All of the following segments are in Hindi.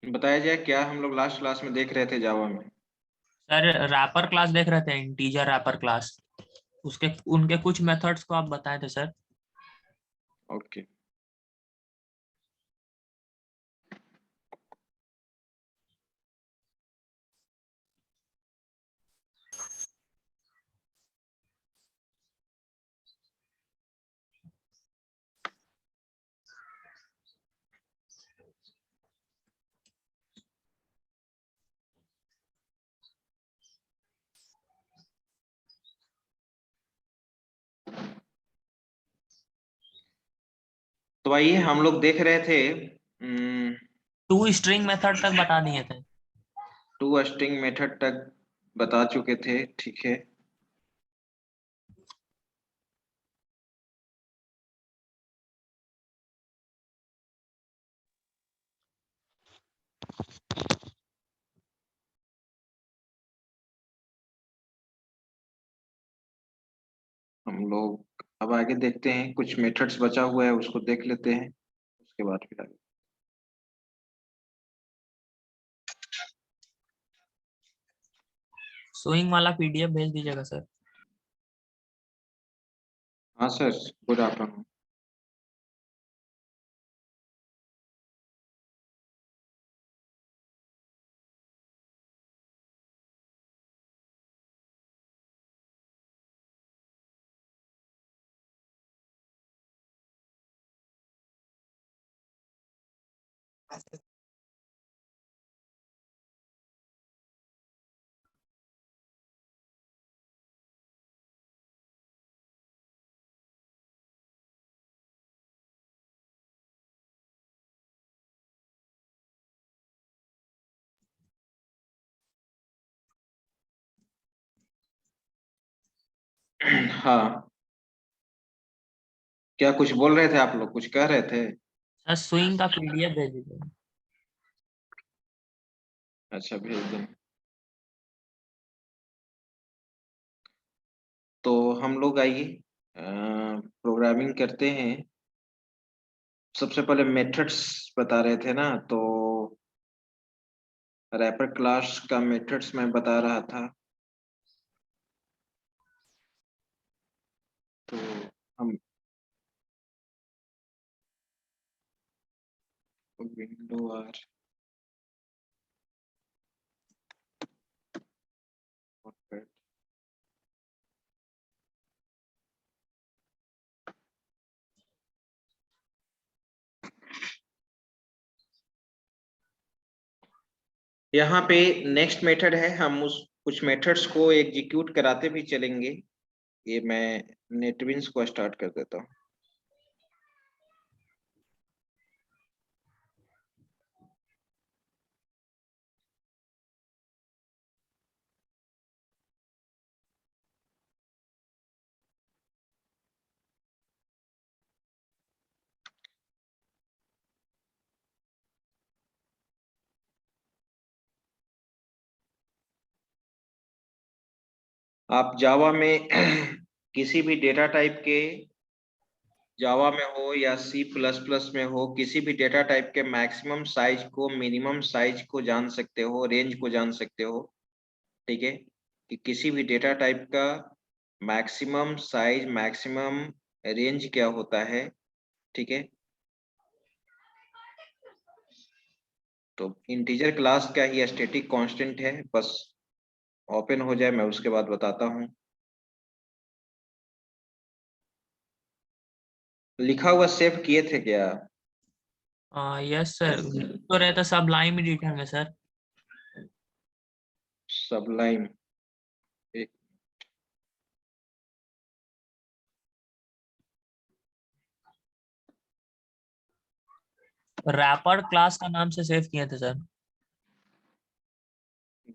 बताया जाए क्या हम लोग लास्ट क्लास में देख रहे थे जावा में। सर रैपर क्लास देख रहे थे, इंटीजर रैपर क्लास। उसके उनके कुछ मेथड्स को आप बताए थे सर। ओके। तो आइए हम लोग देख रहे थे टू स्ट्रिंग मेथड तक बता दिए थे। टू स्ट्रिंग मेथड तक बता चुके थे, ठीक है। हम लोग अब आगे देखते हैं, कुछ मेथड्स बचा हुआ है उसको देख लेते हैं, उसके बाद फिर आगे। स्विंग वाला पीडीएफ भेज दीजिएगा सर। हाँ सर, गुड आफ्टरनून। हाँ, क्या कुछ बोल रहे थे आप लोग, कुछ कह रहे थे? सर स्विंग का पीडीएफ भेज दीजिएगा। अच्छा, भेज दें। तो हम लोग आइए प्रोग्रामिंग करते हैं। सबसे पहले मेथड्स बता रहे थे ना, तो रैपर क्लास का मेथड्स मैं बता रहा था। तो हम विंडो आर यहाँ पे नेक्स्ट मेथड है, हम उस कुछ मेथड्स को एग्जीक्यूट कराते भी चलेंगे। ये मैं नेटबिंस को स्टार्ट कर देता हूँ। आप जावा में किसी भी डेटा टाइप के, जावा में हो या सी प्लस प्लस में हो, किसी भी डेटा टाइप के मैक्सिमम साइज को, मिनिमम साइज को जान सकते हो, रेंज को जान सकते हो। ठीक है, कि किसी भी डेटा टाइप का मैक्सिमम साइज, मैक्सिमम रेंज क्या होता है। ठीक है, तो इंटीजर क्लास का ही स्टैटिक कांस्टेंट है, बस ओपन हो जाए मैं उसके बाद बताता हूँ। लिखा हुआ सेव किए थे क्या? यस सर, तो रहता सब लाइन एडिटर में सर। सबलाइन, एक रैपर क्लास का नाम से सेव किए थे सर।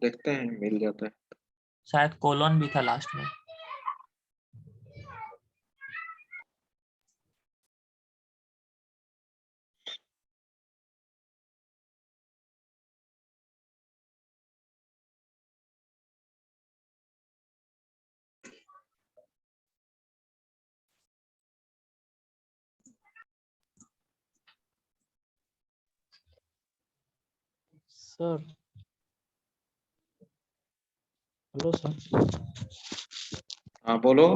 देखते हैं मिल जाता है। शायद कोलोन भी था लास्ट में। Sir hello sir. हाँ बोलो।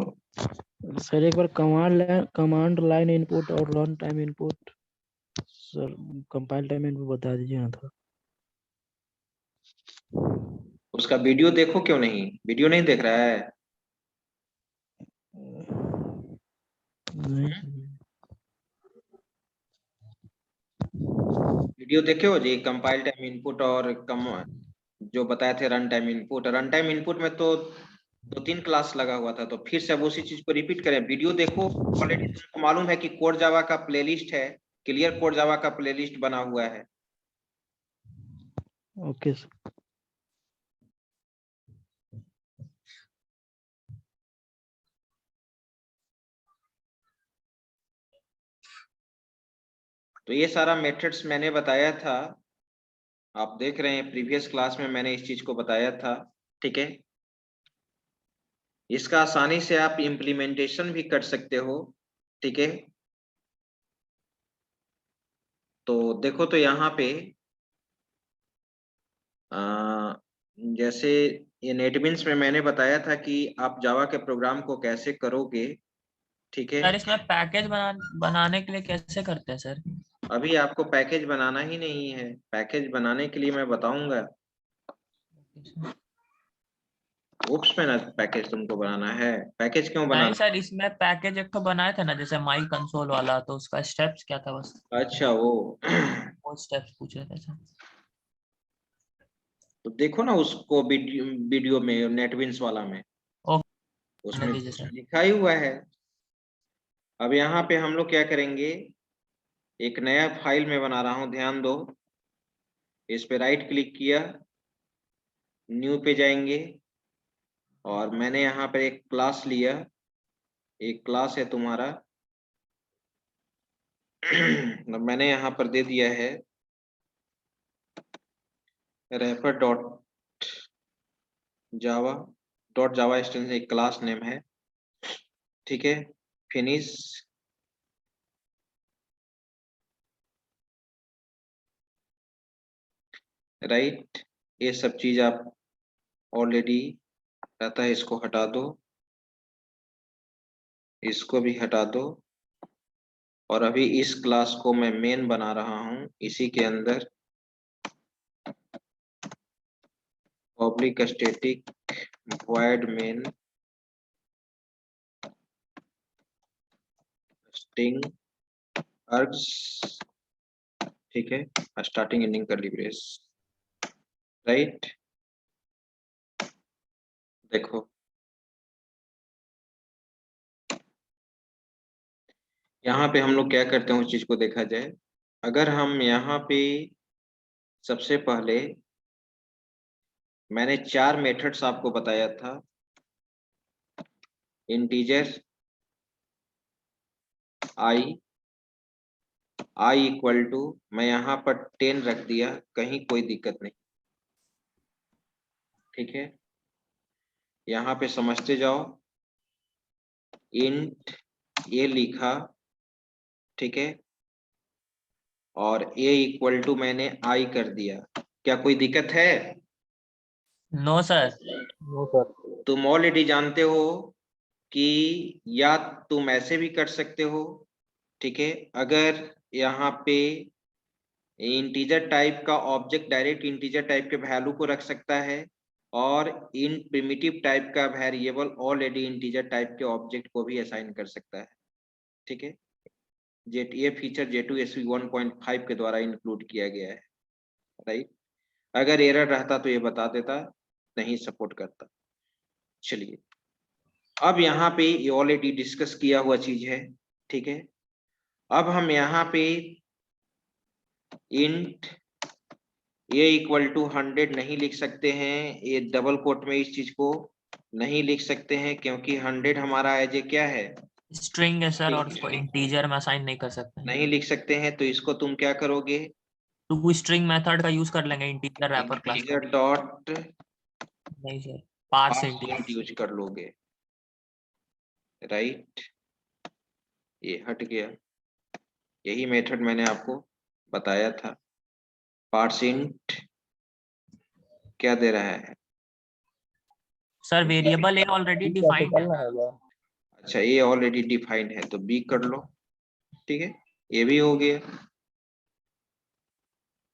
सर एक बार कमांड लाइन इनपुट और run time input, sir compile time input बता दीजिए ना थोड़ा। उसका वीडियो देखो, क्यों नहीं? वीडियो नहीं देख रहा है? नहीं वीडियो देखे हो जी? कंपाइल टाइम इनपुट और कम जो बताए थे रन टाइम इनपुट में तो 2-3 क्लास लगा हुआ था, तो फिर से अब उसी चीज को रिपीट करें? वीडियो देखो। ऑलरेडी तुमको मालूम है कि कोड जावा का प्लेलिस्ट है, क्लियर कोड जावा का प्लेलिस्ट बना हुआ है। Okay sir. तो ये सारा मेथड्स मैंने बताया था, आप देख रहे हैं प्रीवियस क्लास में मैंने इस चीज को बताया था। ठीक है, इसका आसानी से आप इम्प्लीमेंटेशन भी कर सकते हो। ठीक है, तो देखो तो यहाँ पे जैसे ये नेटबिन्स में मैंने बताया था कि आप जावा के प्रोग्राम को कैसे करोगे। ठीक है, सर इसमें पैकेज बनाने के लिए कैसे करते हैं सर? अभी आपको पैकेज बनाना ही नहीं है, पैकेज बनाने के लिए मैं बताऊंगा। ओप्स में ना पैकेज तुमको बनाना है, पैकेज क्यों नहीं बनाना? सर, इसमें पैकेज एक तो बनाए थे ना जैसे माई कंसोल वाला, तो उसका स्टेप्स क्या था बस, अच्छा वो स्टेप्स पूछ रहे थे सर। तो देखो ना उसको वीडियो में, नेटबिन्स वाला में, ओके उसमें दीजिए सर। लिखा ही हुआ है। अब यहाँ पे हम लोग क्या करेंगे, एक नया फाइल में बना रहा हूँ, ध्यान दो। इस पे राइट क्लिक किया, न्यू पे जाएंगे, और मैंने यहाँ पर एक क्लास लिया, एक क्लास है तुम्हारा मैंने यहाँ पर दे दिया है रेफर डॉट जावा एक्सटेंशन, एक क्लास नेम है। ठीक है, फिनिश। राइट, ये सब चीज आप ऑलरेडी रहता है, इसको हटा दो, इसको भी हटा दो। और अभी इस क्लास को मैं मेन बना रहा हूँ, इसी के अंदर public static void main string args। ठीक है, starting ending curly brace. Right, देखो यहाँ पे हम लोग क्या करते हैं, उस चीज को देखा जाए। अगर हम यहाँ पे सबसे पहले मैंने 4 मेथड्स आपको बताया था। इंटीजर आई इक्वल टू, मैं यहाँ पर 10 रख दिया, कहीं कोई दिक्कत नहीं। ठीक है, यहाँ पे समझते जाओ। इंट ये लिखा, ठीक है, और ए इक्वल टू मैंने आई कर दिया, क्या कोई दिक्कत है? No sir. No sir. तुम ऑलरेडी जानते हो कि या तुम ऐसे भी कर सकते हो। ठीक है, अगर यहाँ पे इंटीजर टाइप का ऑब्जेक्ट डायरेक्ट इंटीजर टाइप के वैल्यू को रख सकता है, और इन प्रिमिटिव टाइप का वेरिएबल ऑलरेडी इंटीजर टाइप के ऑब्जेक्ट को भी असाइन कर सकता है। ठीक है, जेट ये फीचर J2SE 1.5 के द्वारा इंक्लूड किया गया है। राइट, अगर एरर रहता तो ये बता देता, नहीं सपोर्ट करता। चलिए, अब यहाँ पे ये ऑलरेडी डिस्कस किया हुआ चीज है। ठीक है, अब हम यहाँ पे इंट ये इक्वल टू 100 नहीं लिख सकते हैं, ये डबल कोट में इस चीज को नहीं लिख सकते हैं, क्योंकि 100 हमारा एज ए क्या है, स्ट्रिंग है सर, और उसको इंटीजर में असाइन नहीं कर सकते हैं। नहीं लिख सकते हैं। तो इसको तुम क्या करोगे, तो स्ट्रिंग मेथड का यूज कर लेंगे इंटीजर रैपर क्लास का। इंटीजर डॉट नहीं sir, parse parse integer. Use कर लोगे। राइट, ये हट गया, यही मेथड मैंने आपको बताया था, पार्स इंट क्या दे रहा है? सर वेरिएबल ए ऑलरेडी डिफाइंड है। अच्छा, ये ऑलरेडी डिफाइंड है तो बी कर लो। ठीक है, ये भी हो गया।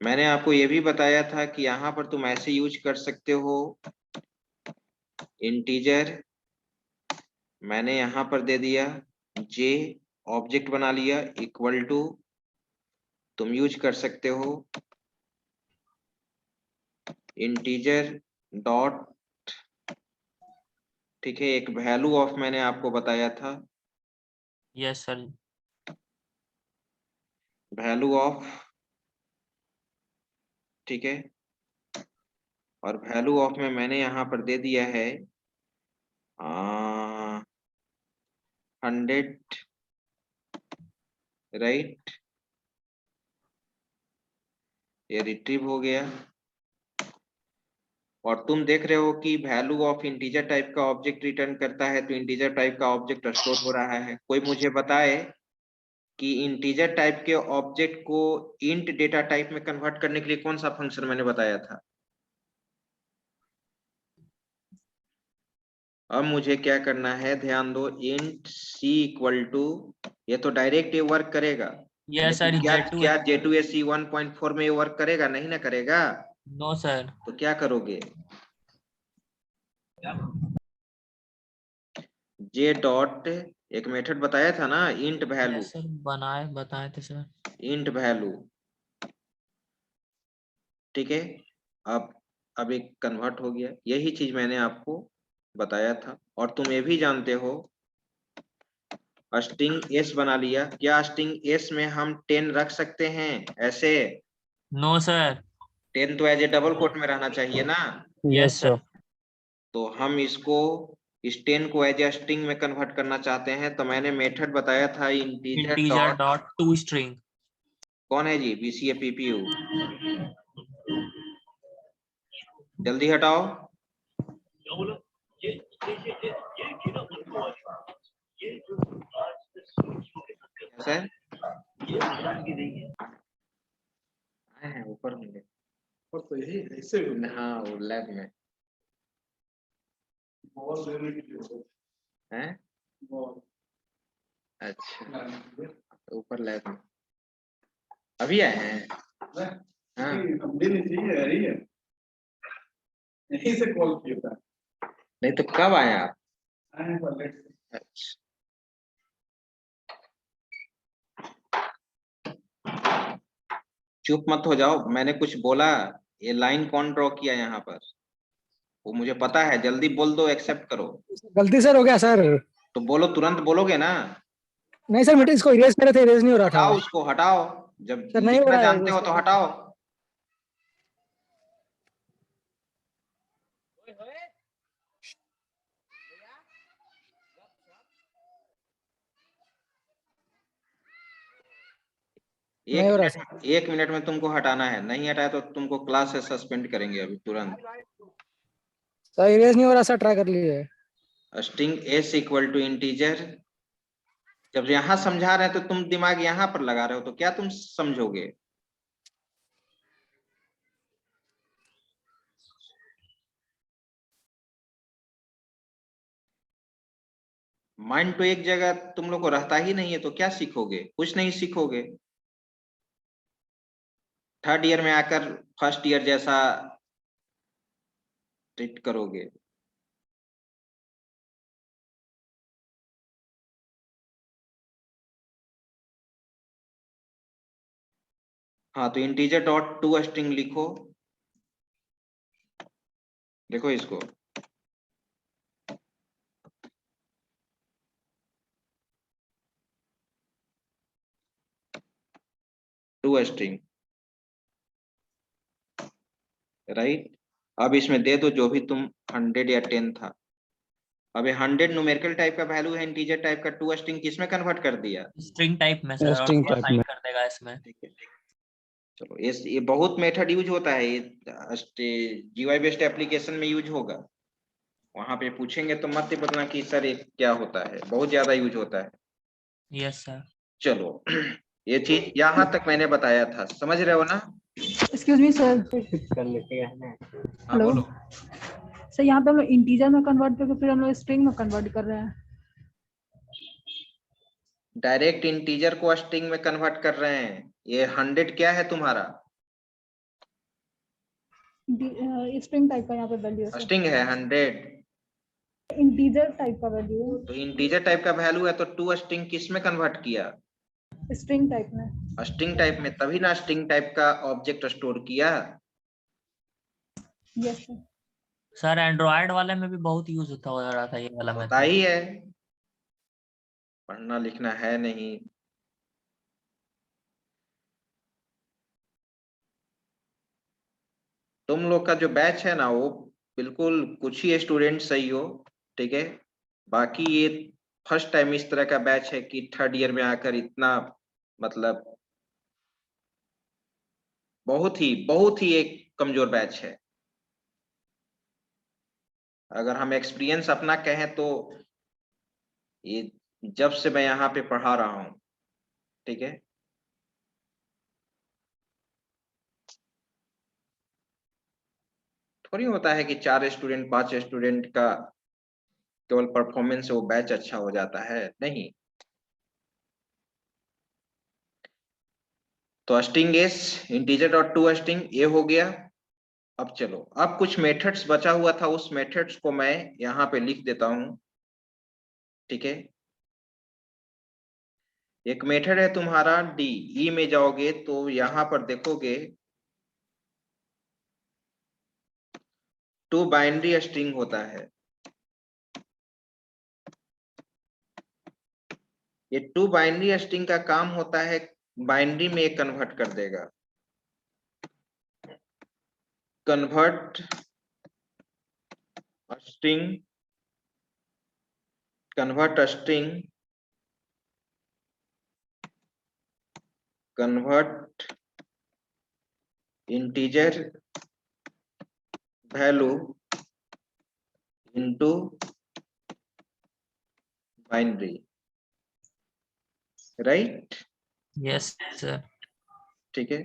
मैंने आपको ये भी बताया था कि यहाँ पर तुम ऐसे यूज कर सकते हो, इंटीजर मैंने यहाँ पर दे दिया जे, ऑब्जेक्ट बना लिया इक्वल टू, तुम यूज कर सकते हो इंटीजर डॉट, ठीक है, एक वैल्यू ऑफ मैंने आपको बताया था, यस सर। वैल्यू ऑफ, ठीक है, और वैल्यू ऑफ में मैंने यहाँ पर दे दिया है 100, राइट, ये रिट्रीव हो गया। और तुम देख रहे हो कि वैल्यू ऑफ इंटीजर टाइप का ऑब्जेक्ट रिटर्न करता है, तो इंटीजर टाइप का ऑब्जेक्ट स्टोर हो रहा है। कोई मुझे बताए कि इंटीजर टाइप के ऑब्जेक्ट को इंट डेटा टाइप में कन्वर्ट करने के लिए कौन सा फंक्शन मैंने बताया था? अब मुझे क्या करना है, ध्यान दो, इंट सी इक्वल टू, ये तो डायरेक्ट ये वर्क करेगा, यस सर। लेकिन क्या J2SE 1.4 में ये वर्क करेगा? नहीं ना करेगा। No sir. तो क्या करोगे, जे डॉट, एक मेथड बताया था ना, इंट वैल्यू, यस सर, बताए थे सर। इंट वैल्यू, ठीक है। अब एक कन्वर्ट हो गया, यही चीज मैंने आपको बताया था। और तुम ये भी जानते हो, स्ट्रिंग एस बना लिया, क्या स्ट्रिंग एस में हम 10 रख सकते हैं ऐसे? No sir. 10 तो एज ए डबल कोट में रहना चाहिए ना। Yes sir. तो हम इसको, इस 10 को एज ए स्ट्रिंग में कन्वर्ट करना चाहते हैं, तो मैंने मेथड बताया था integer integer dot, dot to string. कौन है जी? BCAPPU, जल्दी हटाओ। ऐसा है ऊपर होंगे, तो यही ऐसे हाँ वो लैब में है। अच्छा, ऊपर लैब में अभी आए हैं। हाँ यहीं से कॉल किया था। नहीं तो कब आए आप? अच्छा, चुप मत हो जाओ, मैंने कुछ बोला? ये लाइन कौन ड्रॉ किया यहाँ पर? वो मुझे पता है, जल्दी बोल दो, एक्सेप्ट करो। गलती सर हो गया सर। तो बोलो, तुरंत बोलोगे ना। नहीं सर, मैं इसको इरेज करे थे, इरेज नहीं हो रहा था हटाओ उसको, हटाओ, जब सर। नहीं हो लिखना रहा है जानते हो तो हटाओ। नहीं हो रहा सर। एक मिनट में तुमको हटाना है, नहीं हटाया तो तुमको क्लास से सस्पेंड करेंगे अभी तुरंत। सर इरेज नहीं हो रहा सर, ट्राई कर लिए। String s equal to integer, जब यहाँ समझा रहे हैं तो तुम दिमाग यहाँ पर लगा रहे हो, तो क्या तुम समझोगे? माइंड तो एक जगह तुम लोग को रहता ही नहीं है, तो क्या सीखोगे? कुछ नहीं सीखोगे। थर्ड ईयर में आकर फर्स्ट ईयर जैसा ट्रीट करोगे। हाँ, तो इंटीजर डॉट टू स्ट्रिंग लिखो, देखो इसको, टू स्ट्रिंग, राइट। अब इसमें दे दो जो भी तुम 100 या 10 था। अब 100 न्यूमेरिकल टाइप का वैल्यू है, इंटीजर टाइप का टू स्ट्रिंग किसमें कन्वर्ट कर दिया? स्ट्रिंग टाइप में सर, और स्ट्रिंग वो टाइप असाइन में। कर देगा इसमें। ठीक है, चलो, ये बहुत मेथड यूज होता है, ये GUI बेस्ड एप्लीकेशन में यूज होगा। वहां पे पूछेंगे तो मत ही बोलना कि सर ये क्या होता है, बहुत ज्यादा यूज होता है। Yes sir. चलो, ये चीज यहाँ तक मैंने बताया था, समझ रहे हो ना? Excuse me sir. कर लेते हैं हाँ हेलो बोलो। सर, यहाँ पे हम लोग इंटीजर में कन्वर्ट करके फिर हम लोग स्ट्रिंग में कन्वर्ट कर रहे हैं। डायरेक्ट इंटीजर को स्ट्रिंग में कन्वर्ट कर रहे हैं। ये 100 क्या है तुम्हारा? स्ट्रिंग टाइप का यहाँ पे वैल्यू है स्ट्रिंग है 100। सर, इंटीजर टाइप का वैल्यू तो इंटीजर टाइप का वैल्यू है तो टू स्ट्रिंग किस में कन्वर्ट किया? है स्ट्रिंग टाइप में। स्ट्रिंग टाइप में, तभी ना स्ट्रिंग टाइप का ऑब्जेक्ट स्टोर किया। Yes sir. सर एंड्रॉयड वाले में भी बहुत यूज होता हो रहा था ये वाला होता मेथड। ही है, पढ़ना लिखना है नहीं। तुम लोग का जो बैच है ना वो बिल्कुल कुछ ही स्टूडेंट सही हो, ठीक है। बाकी ये फर्स्ट टाइम इस तरह का बैच है कि थर्ड ईयर में आकर इतना, मतलब बहुत ही एक कमजोर बैच है। अगर हम एक्सपीरियंस अपना कहें तो ये जब से मैं यहाँ पे पढ़ा रहा हूँ, ठीक है। थोड़ी होता है कि 4 स्टूडेंट 5 स्टूडेंट का केवल परफॉर्मेंस से वो बैच अच्छा हो जाता है, नहीं। तो string S, integer dot to string ये हो गया। अब चलो, अब कुछ मेथड्स बचा हुआ था, उस मेथड्स को मैं यहाँ पे लिख देता हूँ, ठीक है। एक मेथड है तुम्हारा डी, ई में जाओगे तो यहाँ पर देखोगे टू बाइनरी स्ट्रिंग होता है। ये टू बाइनरी स्ट्रिंग का काम होता है बाइनरी में कन्वर्ट कर देगा। Convert string, convert string, convert integer value into binary, right? Yes sir. ठीक है।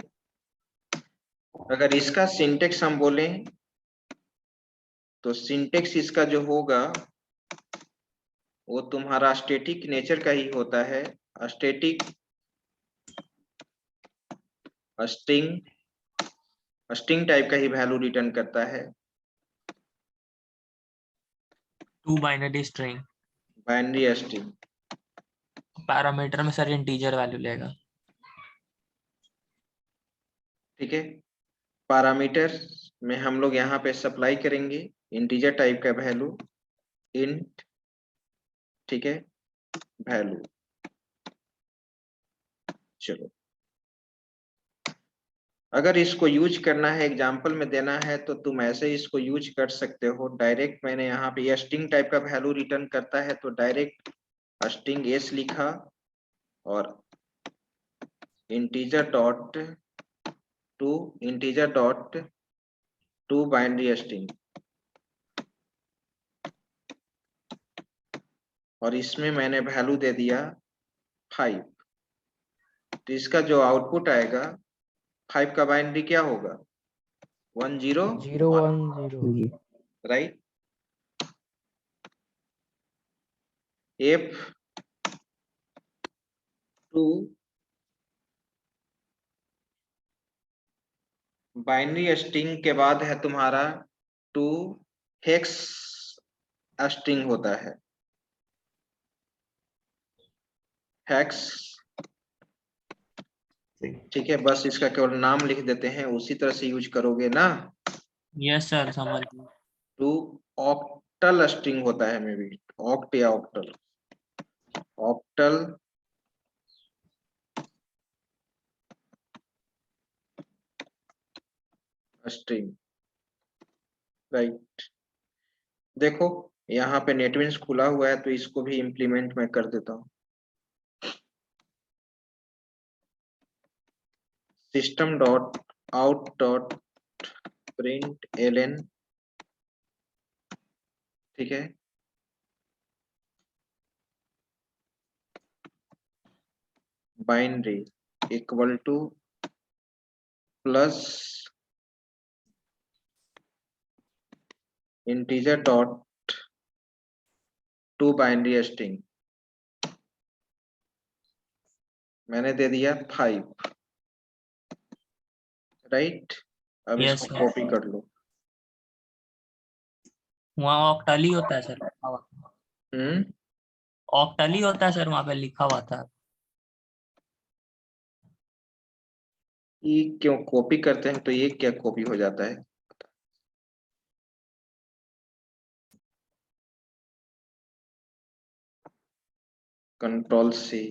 अगर इसका सिंटेक्स हम बोलें तो सिंटेक्स इसका जो होगा वो तुम्हारा स्टैटिक नेचर का ही होता है। स्टैटिक स्ट्रिंग, स्ट्रिंग टाइप का ही वैल्यू रिटर्न करता है। To binary string, binary string, parameter में सर इंटीजर वैल्यू लेगा। ठीक है। पैरामीटर में हम लोग यहाँ पे सप्लाई करेंगे इंटीजर टाइप का वैल्यू, इंट, ठीक है, वैल्यू। चलो, अगर इसको यूज करना है, एग्जांपल में देना है, तो तुम ऐसे इसको यूज कर सकते हो डायरेक्ट। मैंने यहाँ पे स्ट्रिंग टाइप का वैल्यू रिटर्न करता है तो डायरेक्ट स्ट्रिंग एस लिखा और integer dot to binary string, और इसमें मैंने वैल्यू दे दिया 5। तो इसका जो आउटपुट आएगा 5 का बाइनरी क्या होगा? 1 0 0 1 0। राइट। F 2 बाइनरी स्ट्रिंग के बाद है तुम्हारा 2 हेक्स स्ट्रिंग होता है। हेक्स, ठीक है। बस इसका केवल नाम लिख देते हैं, उसी तरह से यूज करोगे ना। यस सर, समझ गए। 2 ऑक्टल स्ट्रिंग होता है, मे बी ऑक्ट या ऑक्टल, ऑक्टल स्ट्रिंग, राइट। देखो यहाँ पे नेटबिंस खुला हुआ है तो इसको भी इम्प्लीमेंट मैं कर देता हूँ। System dot out dot print LN, ठीक है। Binary equal to plus integer dot to binary string मैंने दे दिया 5, राइट। अब Yes, इसको sir. कॉपी कर लो। वहाँ ऑक्टल ही होता है सर, लिखा हुआ था। ऑक्टल ही होता है सर, वहाँ पे लिखा हुआ था। ये क्यों कॉपी करते हैं तो ये क्या कॉपी हो जाता है? कंट्रोल सी,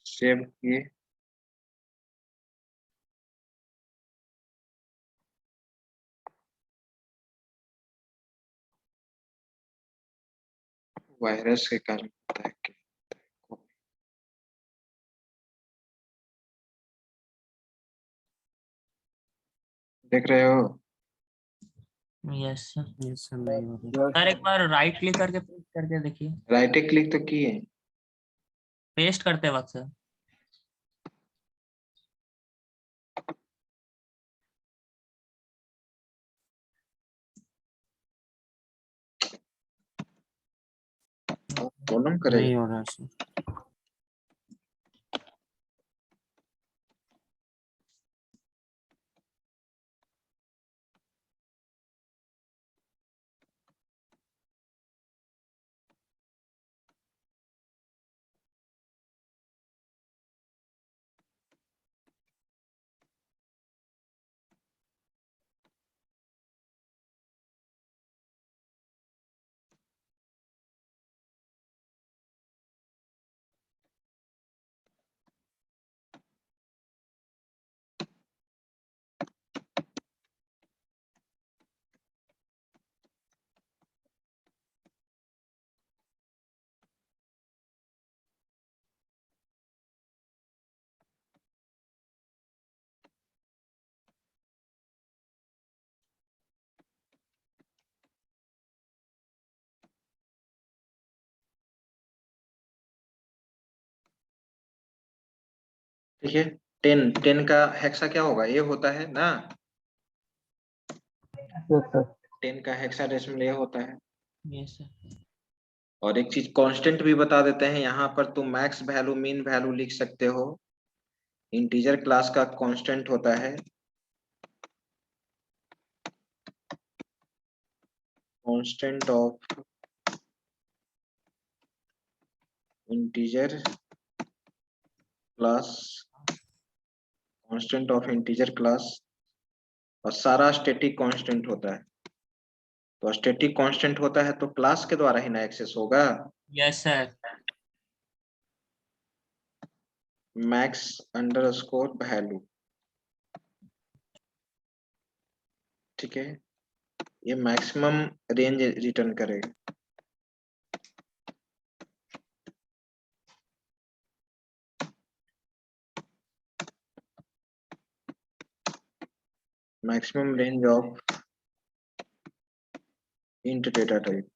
सेव किए। वायरस के कारण होता है कि देख रहे हो? Yes sir. यस सर, नहीं हो रहा। सर एक बार राइट क्लिक करके पेस्ट करके देखिए, राइट क्लिक तो किए, पेस्ट करते वक्त सर। प्रॉब्लम नहीं करेगा। हो रहा सर। ठीक है, 10 का हेक्सा क्या होगा? ये होता है ना, 10 का हेक्साडेसिमल ये होता है। Yes sir. और एक चीज कांस्टेंट भी बता देते हैं, यहाँ पर तुम मैक्स वैल्यू मीन वैल्यू लिख सकते हो। इंटीजर क्लास का कांस्टेंट होता है constant of integer class, constant of integer class. और सारा स्टैटिक कांस्टेंट होता है। तो स्टैटिक कांस्टेंट होता है तो क्लास के द्वारा ही ना एक्सेस होगा। Yes sir. Max underscore value, ठीक है, ये मैक्सिमम रेंज रिटर्न करेगा। Maximum range of int data type.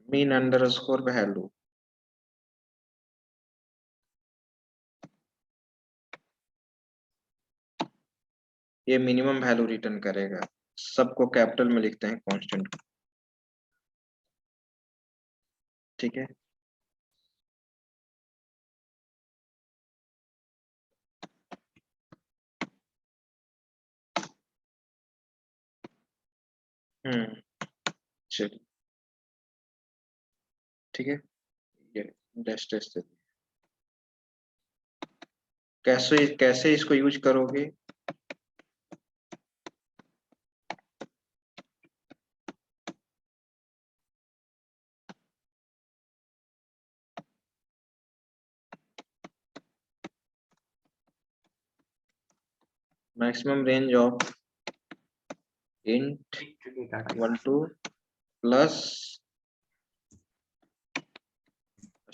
Mean underscore value, ये मिनिमम वैल्यू रिटर्न करेगा। सबको कैपिटल में लिखते हैं कांस्टेंट को, ठीक है। चलिए, ठीक है, ये डैश डैश से कैसे कैसे इसको यूज करोगे? Maximum range of int 12 plus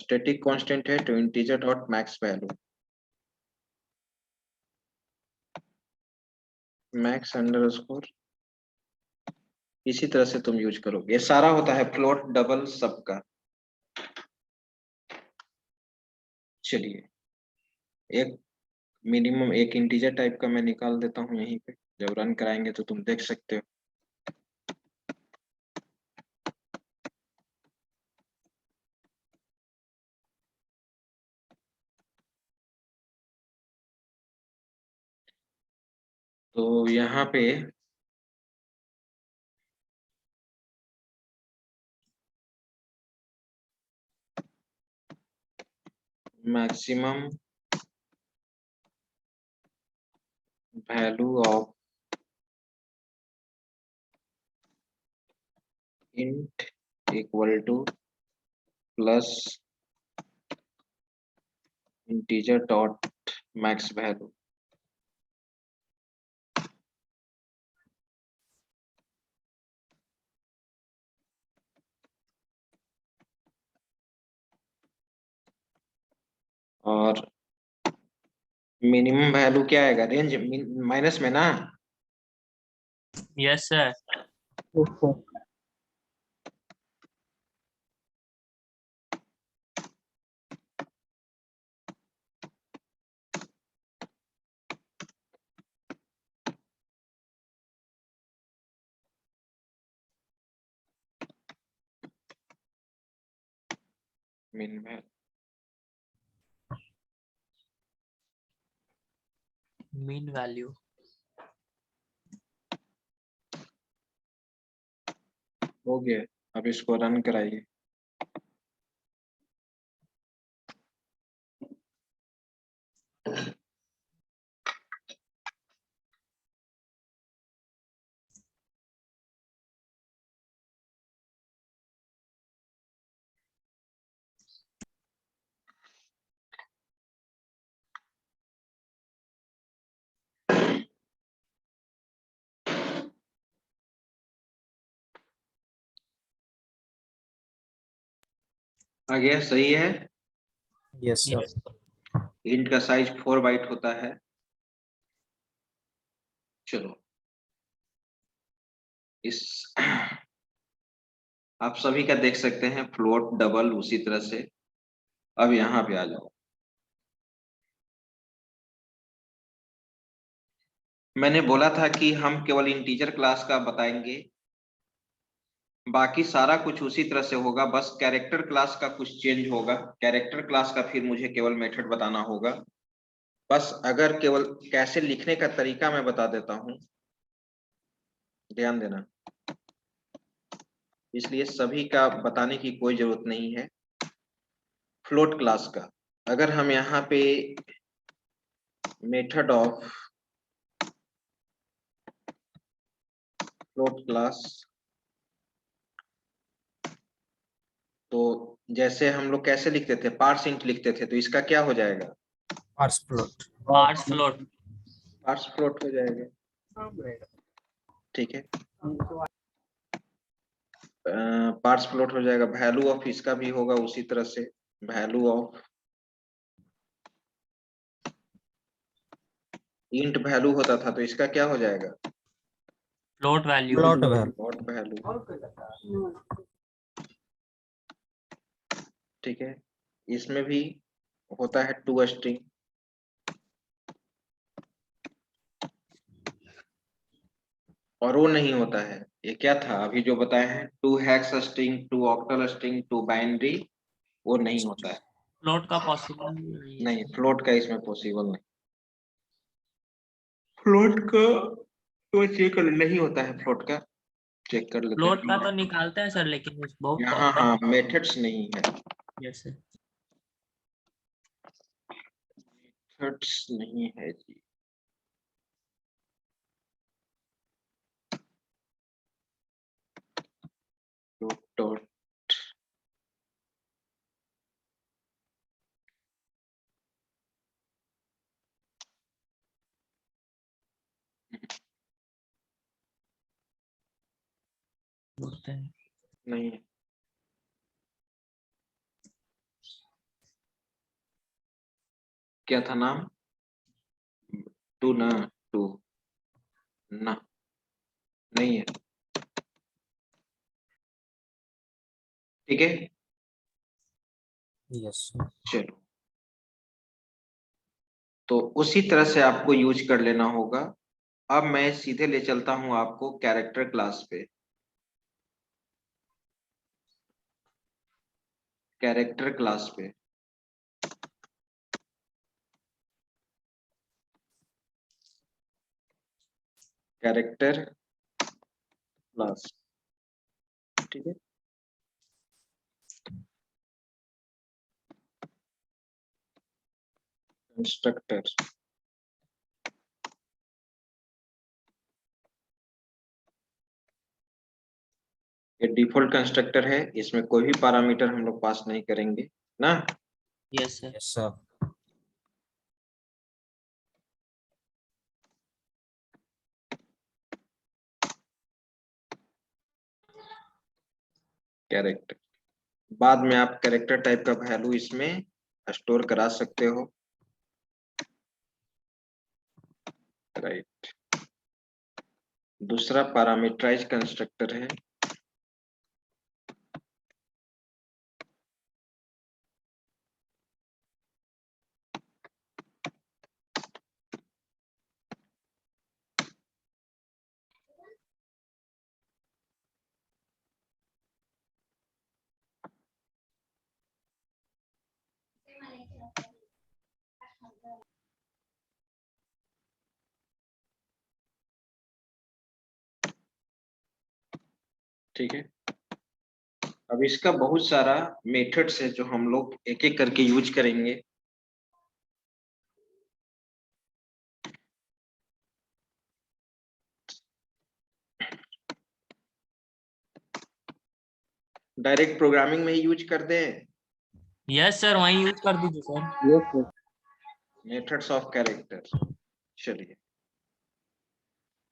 static constant है तो integer dot max value. Max underscore इसी तरह से तुम यूज करोगे। ये सारा होता है फ्लोट डबल सबका। चलिए एक मिनिमम एक इंटीजर टाइप का मैं निकाल देता हूँ यहीं पे, जब रन कराएंगे तो तुम देख सकते हो। तो यहाँ पे maximum value of int equal to plus integer dot max value. और मिनिमम वैल्यू क्या आएगा, रेंज माइनस में ना। Yes sir. मिन वैल्यू मीन वैल्यू। हो गया। अब इसको रन कराइए। आ गया, सही है। Yes sir. यस। इंट का साइज 4 बाइट होता है। चलो इस आप सभी का देख सकते हैं, फ्लोट डबल उसी तरह से। अब यहाँ पे आ जाओ। मैंने बोला था कि हम केवल इंटीजर क्लास का बताएंगे, बाकी सारा कुछ उसी तरह से होगा, बस कैरेक्टर क्लास का कुछ चेंज होगा। कैरेक्टर क्लास का फिर मुझे केवल मेथड बताना होगा। बस अगर केवल कैसे लिखने का तरीका मैं बता देता हूं, ध्यान देना, इसलिए सभी का बताने की कोई जरूरत नहीं है। फ्लोट क्लास का अगर हम यहाँ पे मेथड ऑफ फ्लोट क्लास, तो जैसे हम लोग कैसे लिखते थे, पार्स इंट लिखते थे, तो इसका क्या हो जाएगा, parse float. Parse float. Parse float हो जाएगा। ठीक है, पार्स फ्लोट हो जाएगा। वैल्यू ऑफ इसका भी होगा उसी तरह से, वैल्यू ऑफ इंट वैल्यू होता था, तो इसका क्या हो जाएगा, float value. Float value. Float value. ठीक है, इसमें भी होता है टू स्ट्रिंग, और वो नहीं होता है, ये क्या था अभी जो बताए हैं, to hex string, to octal string, to binary, वो नहीं होता है। फ्लोट का पॉसिबल नहीं है। नहीं, फ्लोट का इसमें पॉसिबल नहीं। फ्लोट का तो चेक कर, नहीं होता है फ्लोट का, चेक कर लेते फ्लोट का हैं। तो निकालते हैं सर, लेकिन उस बहुत यहाँ हाँ मेथड्स नहीं है, यस सर। मेथड्स नहीं है जी। डॉट बोलते हैं। नहीं है। क्या था नाम, टू ना, टू ना, नहीं है। ठीक है, यस चलो, तो उसी तरह से आपको यूज कर लेना होगा। अब मैं सीधे ले चलता हूं आपको कैरेक्टर क्लास पे। कैरेक्टर क्लास पे कैरेक्टर क्लास, ठीक है। कंस्ट्रक्टर, ये डिफॉल्ट कंस्ट्रक्टर है, इसमें कोई भी पैरामीटर हम लोग पास नहीं करेंगे ना। Yes sir. Yes sir character, बाद में आप कैरेक्टर टाइप का वैल्यू इसमें स्टोर करा सकते हो, राइट। दूसरा पैरामीटराइज कंस्ट्रक्टर है, ठीक है। अब इसका बहुत सारा मेथड्स है जो हम लोग एक एक करके यूज करेंगे। डायरेक्ट प्रोग्रामिंग में ही यूज कर दें। यस सर, वहीं यूज कर दीजिए सर। मेथड्स ऑफ कैरेक्टर, चलिए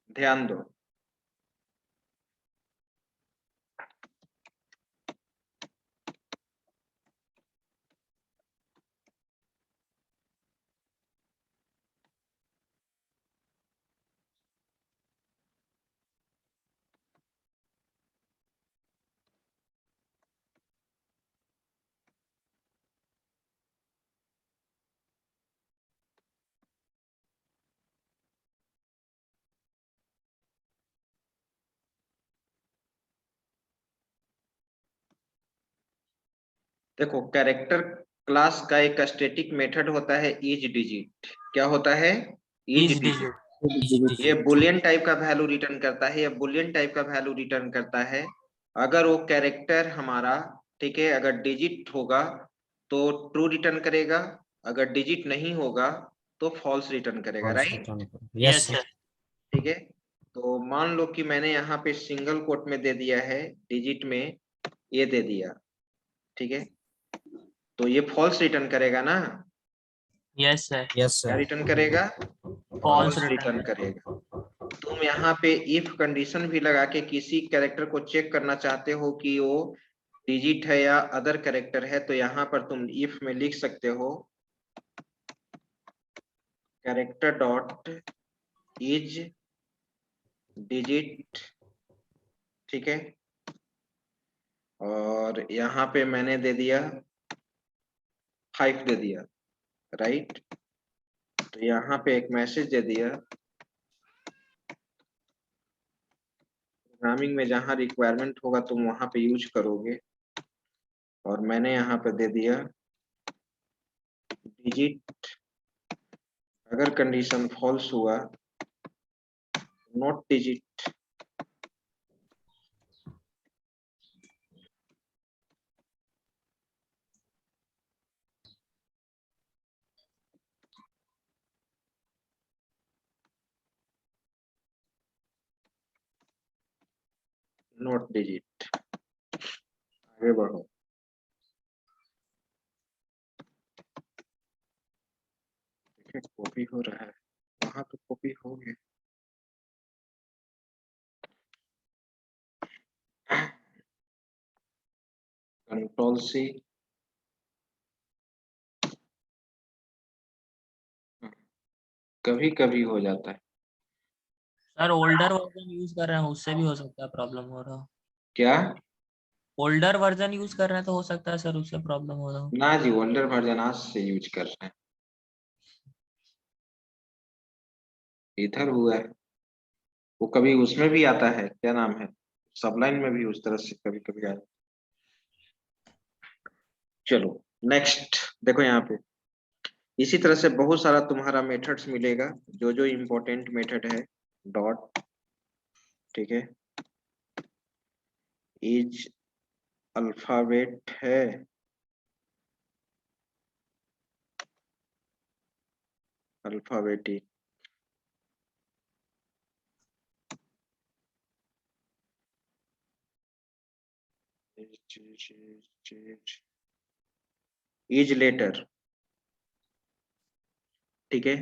ध्यान दो। देखो, कैरेक्टर क्लास का एक स्टैटिक मेथड होता है ईच डिजिट। क्या होता है? Each is digit. ये बुलियन टाइप का वैल्यू रिटर्न करता है, ये बुलियन टाइप का वैल्यू रिटर्न करता है। अगर वो कैरेक्टर हमारा, ठीक है, अगर डिजिट होगा तो ट्रू रिटर्न करेगा, अगर डिजिट नहीं होगा तो फॉल्स रिटर्न करेगा, राइट। Yes yes sir. ठीक है, तो मान लो कि मैंने यहाँ पे सिंगल कोट में दे दिया है, डिजिट में ये दे दिया, ठीक है, तो ये फॉल्स रिटर्न करेगा ना। Yes sir. यस क्या सर रिटर्न करेगा? फॉल्स फॉल्स रिटर्न करेगा। तुम यहाँ पे इफ कंडीशन भी लगा के किसी कैरेक्टर को चेक करना चाहते हो कि वो डिजिट है या अदर कैरेक्टर है, तो यहाँ पर तुम इफ में लिख सकते हो कैरेक्टर डॉट इज डिजिट, ठीक है, और यहाँ पे मैंने दे दिया 5 दे दिया, राइट। तो यहाँ पे एक मैसेज दे दिया, प्रोग्रामिंग में जहाँ रिक्वायरमेंट होगा तुम वहां पे यूज करोगे, और मैंने यहाँ पे दे दिया डिजिट। अगर कंडीशन फॉल्स हुआ, नॉट डिजिट, नॉट डिजिट। आगे बढ़ो। कॉपी हो रहा है, वहां तो कॉपी हो गया। कंट्रोल सी, कभी कभी हो जाता है। सर ओल्डर वर्जन यूज कर रहे हैं, उससे भी हो सकता है प्रॉब्लम हो रहा हो। क्या? ओल्डर वर्जन यूज कर रहे हैं तो हो सकता है सर उससे प्रॉब्लम हो रहा हो। ना जी, ओल्डर वर्जन आज से यूज कर रहे हैं, इधर हुआ है। वो कभी उसमें भी आता है, क्या नाम है, सबलाइन में भी उस तरह से कभी कभी आता है। चलो नेक्स्ट देखो यहाँ पे, इसी तरह से बहुत सारा तुम्हारा मेथड्स मिलेगा, जो जो इम्पोर्टेंट मेथड है। डॉट, ठीक है, इज अल्फाबेट है, अल्फाबेटी, इज लेटर, ठीक है।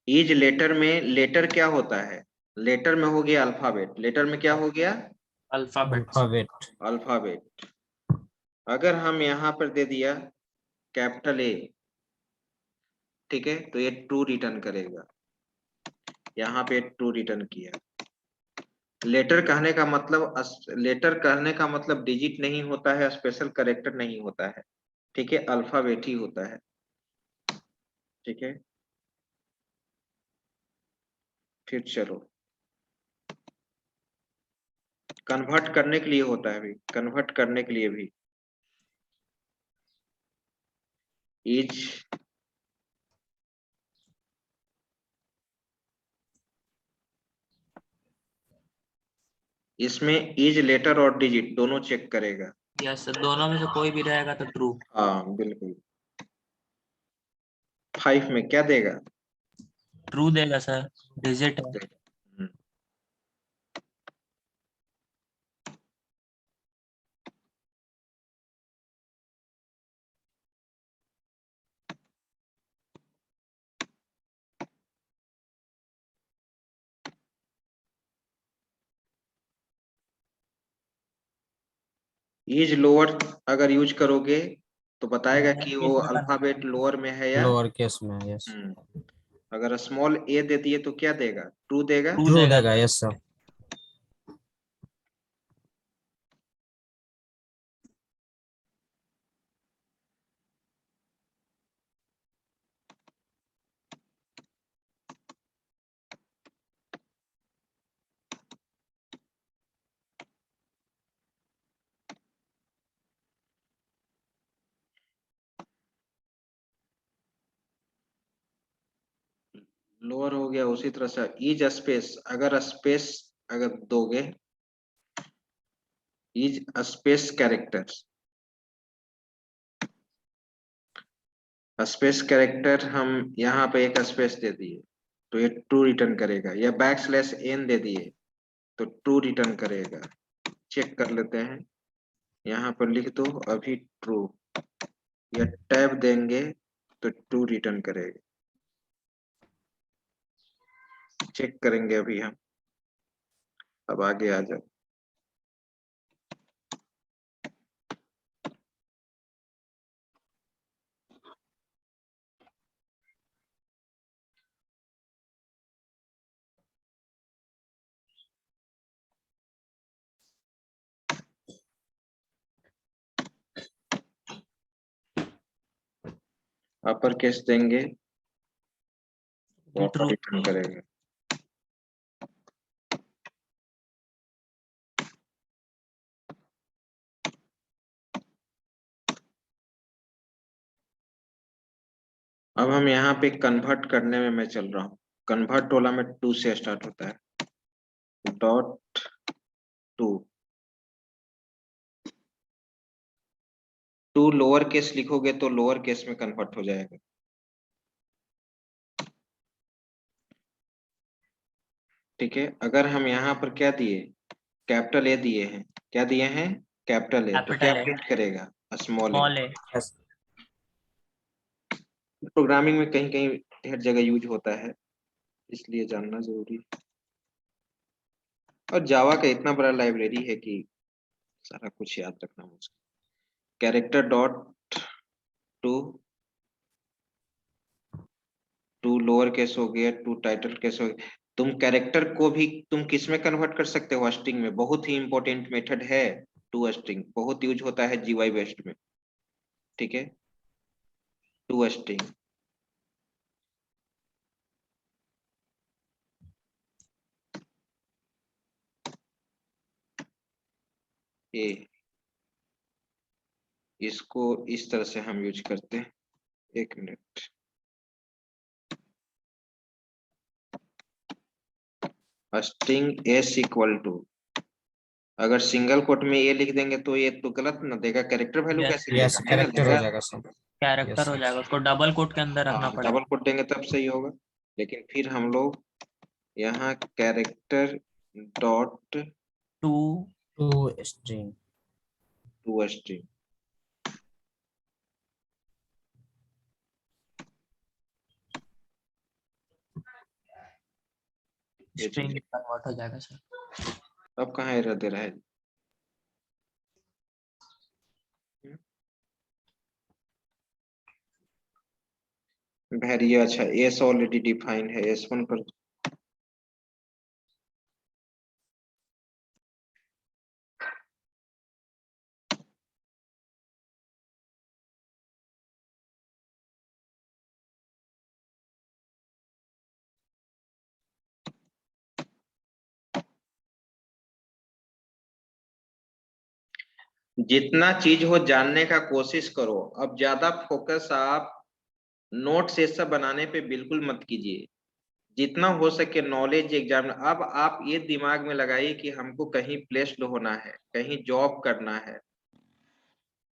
इज लेटर में लेटर क्या होता है, लेटर में हो गया अल्फाबेट, लेटर में क्या हो गया अल्फाबेट। अल्फाबेट। अल्फाबेट। अगर हम यहाँ पर दे दिया कैपिटल ए, ठीक है, तो ये ट्रू रिटर्न करेगा, यहाँ पे ट्रू रिटर्न किया। लेटर कहने का मतलब, लेटर कहने का मतलब डिजिट नहीं होता है, स्पेशल कैरेक्टर नहीं होता है, ठीक है, अल्फाबेट ही होता है, ठीक है। फिर चलो कन्वर्ट करने के लिए होता है भी, कन्वर्ट करने के लिए भी इज इसमें इज लेटर और डिजिट दोनों चेक करेगा। यस सर, दोनों में से कोई भी रहेगा तो ट्रू। हाँ बिल्कुल। 5 में क्या देगा, ट्रू देगा सर, डिजिट है। हम्म, इज लोअर अगर यूज करोगे तो बताएगा लोअर कि केस वो में अल्फाबेट लोअर में है या, लोअर केस में, यस। अगर स्मॉल ए दे दिए तो क्या देगा, ट्रू देगा। ट्रू ट्रू देगा देगा, सर। Yes sir. लोअर हो गया, उसी तरह से इज स्पेस, अगर स्पेस अगर दोगे, is space characters, space character हम यहाँ पे एक स्पेस दे दिए तो ये ट्रू रिटर्न करेगा, या बैक स्लैश एन दे दिए तो ट्रू रिटर्न करेगा। चेक कर लेते हैं, यहाँ पर लिख दो अभी ट्रू, या टैब देंगे तो ट्रू रिटर्न करेगा। चेक करेंगे अभी हम, अब आगे आ जाओ। अपर केस देंगे तो ट्रू। रिटर्न करेगा। अब हम यहाँ पे कन्वर्ट करने में मैं चल रहा हूँ, कन्वर्ट वाला में 2 से स्टार्ट होता है, डॉट 2, 2 लोअर केस लिखोगे तो लोअर केस में कन्वर्ट हो जाएगा, ठीक है। अगर हम यहाँ पर क्या दिए, कैपिटल ए दिए हैं, क्या दिए हैं कैपिटल ए, तो क्या कैपिटल है, प्रिंट करेगा स्मॉल ए। स्मॉल है। यस। प्रोग्रामिंग में कहीं कहीं ढेर जगह यूज होता है, इसलिए जानना जरूरी है। और जावा का इतना बड़ा लाइब्रेरी है कि सारा कुछ याद रखना मुश्किल। Character dot to, 2 lower case हो गया, 2 टाइटल केस हो गया, तुम कैरेक्टर को भी तुम किस में कन्वर्ट कर सकते हो? स्ट्रिंग में। बहुत ही इंपॉर्टेंट मेथड है टू स्ट्रिंग, बहुत यूज होता है जीवाई बेस्ड में, ठीक है। टू स्ट्रिंग ये इसको इस तरह से हम यूज करते हैं। एक minute, string s equal to, अगर सिंगल कोट में ये लिख देंगे तो ये तो गलत ना देगा, कैरेक्टर वैल्यू Yes, कैसे यस देगा? कैरेक्टर हो देगा। जाएगा सर। कैरेक्टर हो जाएगा, उसको डबल कोट के अंदर रखना हाँ, पड़ेगा। डबल कोट देंगे तब सही होगा। लेकिन फिर हम लोग यहाँ character dot to to string to string, ये स्ट्रिंग चीज कन्वर्ट हो जाएगा सर। अब कहाँ एरर दे रहा है? वेरी अच्छा, एस ऑलरेडी डिफाइंड है, S1 पर जितना चीज हो जानने का कोशिश करो। अब ज्यादा फोकस आप नोट से सब बनाने पे बिल्कुल मत कीजिए। जितना हो सके नॉलेज एग्जाम, अब आप ये दिमाग में लगाइए कि हमको कहीं प्लेस्ड होना है, कहीं जॉब करना है,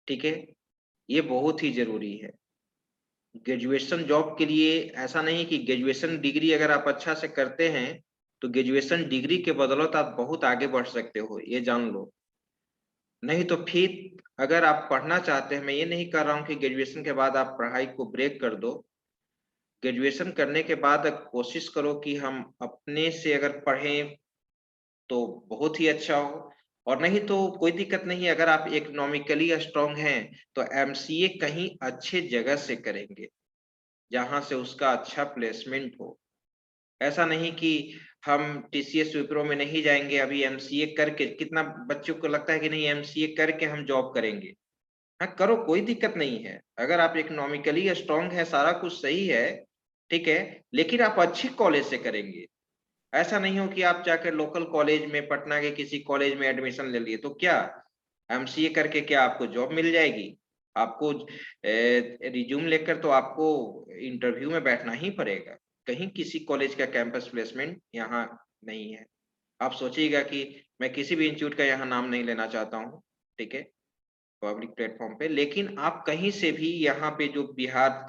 ठीक है। ये बहुत ही जरूरी है ग्रेजुएशन जॉब के लिए। ऐसा नहीं कि ग्रेजुएशन डिग्री अगर आप अच्छा से करते हैं तो ग्रेजुएशन डिग्री के बदौलत आप बहुत आगे बढ़ सकते हो, ये जान लो। नहीं तो फिर अगर आप पढ़ना चाहते हैं, मैं ये नहीं कर रहा हूँ कि ग्रेजुएशन के बाद आप पढ़ाई को ब्रेक कर दो। ग्रेजुएशन करने के बाद कोशिश करो कि हम अपने से अगर पढ़ें तो बहुत ही अच्छा हो, और नहीं तो कोई दिक्कत नहीं। अगर आप इकोनॉमिकली स्ट्रांग हैं तो एमसीए कहीं अच्छे जगह से करेंगे जहां से उसका अच्छा प्लेसमेंट हो। ऐसा नहीं कि हम टीसीएस विप्रो में नहीं जाएंगे, अभी एमसीए करके, कितना बच्चों को लगता है कि नहीं एमसीए करके हम जॉब करेंगे। हाँ करो, कोई दिक्कत नहीं है। अगर आप इकोनॉमिकली स्ट्रांग है, सारा कुछ सही है, ठीक है, लेकिन आप अच्छी कॉलेज से करेंगे। ऐसा नहीं हो कि आप जाकर लोकल कॉलेज में, पटना के किसी कॉलेज में एडमिशन ले लिए तो क्या एमसीए करके क्या आपको जॉब मिल जाएगी? आपको रिज्यूम लेकर तो आपको इंटरव्यू में बैठना ही पड़ेगा। कहीं किसी कॉलेज का कैंपस प्लेसमेंट यहाँ नहीं है। आप सोचिएगा कि मैं किसी भी इंस्टीट्यूट का यहाँ नाम नहीं लेना चाहता हूँ, ठीक है, पब्लिक प्लेटफॉर्म पे, लेकिन आप कहीं से भी यहाँ पे जो बिहार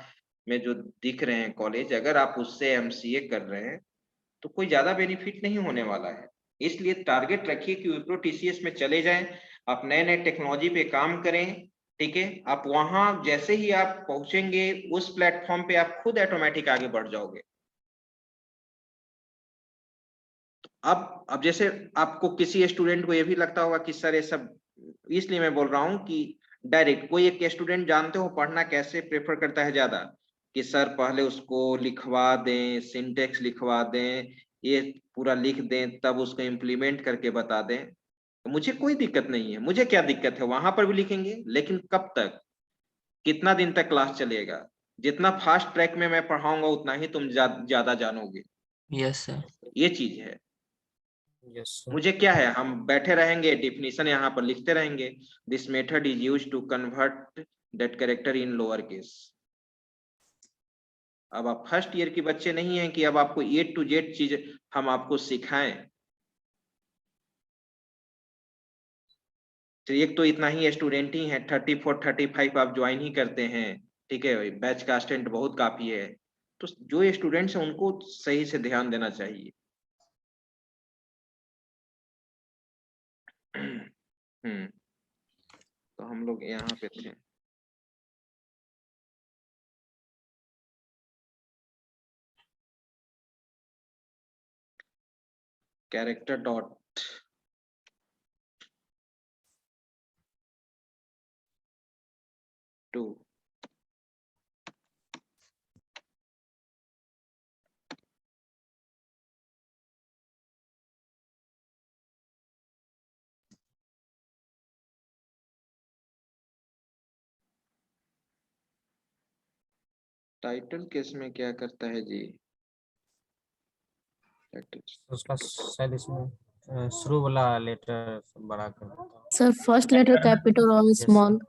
में जो दिख रहे हैं कॉलेज, अगर आप उससे एमसीए कर रहे हैं तो कोई ज्यादा बेनिफिट नहीं होने वाला है। इसलिए टारगेट रखिए कि विप्रो टीसीएस में चले जाएं, आप नए नए टेक्नोलॉजी पे काम करें, ठीक है। आप वहां जैसे ही आप पहुंचेंगे उस प्लेटफॉर्म पे आप खुद ऑटोमेटिक आगे बढ़ जाओगे। अब जैसे आपको किसी स्टूडेंट को ये भी लगता होगा कि सर ये सब, इसलिए मैं बोल रहा हूँ कि डायरेक्ट कोई एक स्टूडेंट जानते हो पढ़ना कैसे प्रेफर करता है ज्यादा, कि सर पहले उसको लिखवा दें, सिंटेक्स लिखवा दें, ये पूरा लिख दें, तब उसको इम्प्लीमेंट करके बता दें। तो मुझे कोई दिक्कत नहीं है, मुझे क्या दिक्कत है, वहां पर भी लिखेंगे, लेकिन कब तक, कितना दिन तक क्लास चलेगा? जितना फास्ट ट्रैक में मैं पढ़ाऊंगा उतना ही तुम ज्यादा जानोगे, यस सर। ये चीज है। यस मुझे क्या है, हम बैठे रहेंगे, डिफिनीशन यहाँ पर लिखते रहेंगे, this method is use to convert that character in lower case. अब आप फर्स्ट ईयर के बच्चे नहीं हैं कि अब आपको ए टू जेड चीज हम आपको सिखाएं। तो एक तो इतना ही स्टूडेंट ही है, 34-35 आप ज्वाइन ही करते हैं, ठीक है, बैच का स्ट्रेंथ बहुत काफी है। तो जो स्टूडेंट्स हैं उनको सही से ध्यान देना चाहिए। तो हम लोग यहाँ पे थे। Character dot to, title case में क्या करता है जी? उसका शायद इसमें शुरू वाला लेटर बड़ा कर देता हूँ। सर फर्स्ट लेटर कैपिटल और Yes, small.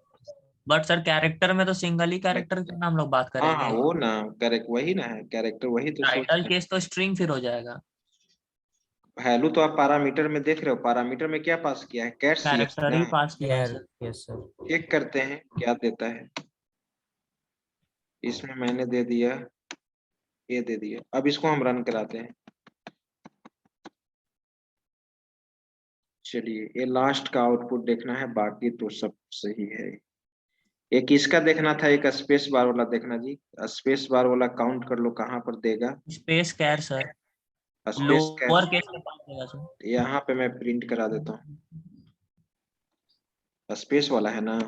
But sir character में तो सिंगल ही कैरेक्टर के नाम लोग बात हाँ हाँ करेंगे। वो ना, करेक्ट वही ना है, कैरेक्टर वही तो सोच टाइटल रहे हैं। केस तो स्ट्रिंग फिर हो जाएगा। वैल्यू तो आप पैरामीटर में देख रहे हो, पैरामीटर में क्या पास किया है? कैट सी कैरेक्टर ही पास किया है Yeah, sir. yes sir. Check करते हैं क्या देता है। इसमें मैंने दे दिया, ये दे दिया। अब इसको हम रन कराते हैं। चलिए ये लास्ट का आउटपुट देखना है, बाकी तो सब सही है। एक इसका देखना था, एक स्पेस बार वाला देखना जी। स्पेस बार वाला काउंट कर लो कहाँ पर देगा। स्पेस कैर सर, स्पेस लोअर केस के पास देगा सर। यहाँ पे मैं प्रिंट करा देता हूँ, स्पेस वाला है ना,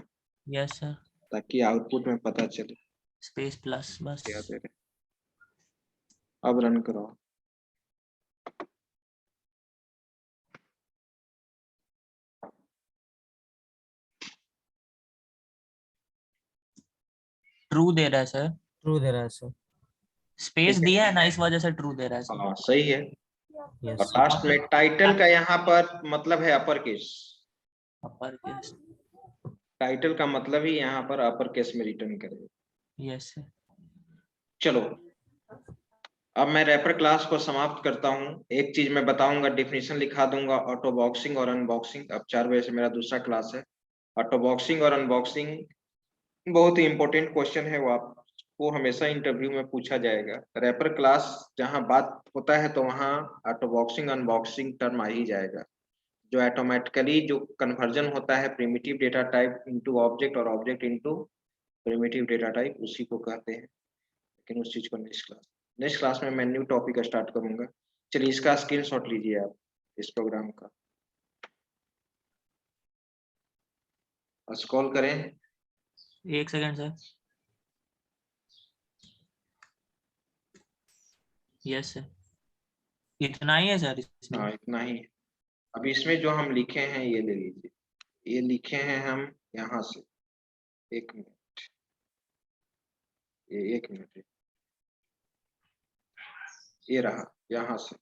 यस सर, ताकि आउटपुट में पता चले स्पेस प्लस बस। क्या दे रहे। अब रन करो। ट्रू दे रहा है सर, True दे रहा है सर. स्पेस ठीक है। दिया है ना, इस वजह से ट्रू दे रहा है सर। हाँ सही है। Yes. और लास्ट में टाइटल का यहाँ पर मतलब है upper case. Upper case, title का मतलब ही यहाँ पर अपर केस में रिटर्न करेगा। Yes sir. चलो अब मैं रैपर क्लास को समाप्त करता हूँ। एक चीज मैं बताऊंगा, डेफिनेशन लिखा दूंगा, ऑटो बॉक्सिंग और अनबॉक्सिंग। अब 4 बजे से मेरा दूसरा क्लास है। ऑटो बॉक्सिंग और अनबॉक्सिंग बहुत ही इंपॉर्टेंट क्वेश्चन है, वो आपको हमेशा इंटरव्यू में पूछा जाएगा। रैपर क्लास जहाँ बात होता है तो वहाँ ऑटो बॉक्सिंग अनबॉक्सिंग टर्म आ ही जाएगा। जो ऑटोमेटिकली जो कन्वर्जन होता है primitive data type into object और object into primitive data type, उसी को कहते हैं। लेकिन उस चीज को नेक्स्ट क्लास में मैं न्यू टॉपिक स्टार्ट करूंगा। चलिए इसका स्क्रीनशॉट लीजिए आप, इस प्रोग्राम का स्क्रॉल करें। एक सेकंड सर। यस सर, इतना ही है सर इसमें। हाँ इतना ही है। अब इसमें जो हम लिखे हैं ये ले लीजिए, ये लिखे हैं हम यहाँ से। एक मिनट, ये एक मिनट, ये रहा यहाँ से।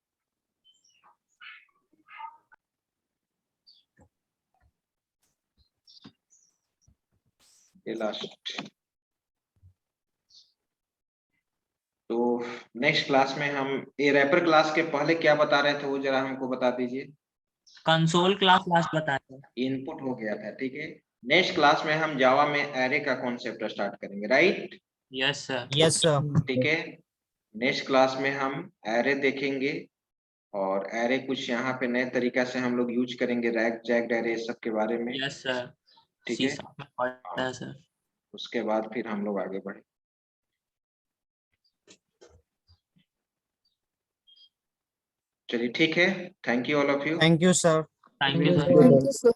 ये लास्ट। तो नेक्स्ट क्लास में हम ये रैपर क्लास के पहले क्या बता रहे थे वो जरा हमको बता दीजिए। कंसोल क्लास लास्ट बताया था। इनपुट हो गया था, ठीक है। नेक्स्ट क्लास में हम जावा में एरे का कॉन्सेप्ट स्टार्ट करेंगे, right? Yes sir. Yes sir. ठीक है। नेक्स्ट क्लास में हम एरे देखेंगे, और एरे कुछ यहाँ पे नए तरीका से हम लोग यूज करेंगे, रैक जैक्ड एरे सब के बारे में। यस सर, ठीक है। सी में पढ़ा है सर। उसके बाद फिर हम लोग आगे बढ़े। चलिए ठीक है, thank you all of you. Thank you sir. Thank you sir. Thank you sir.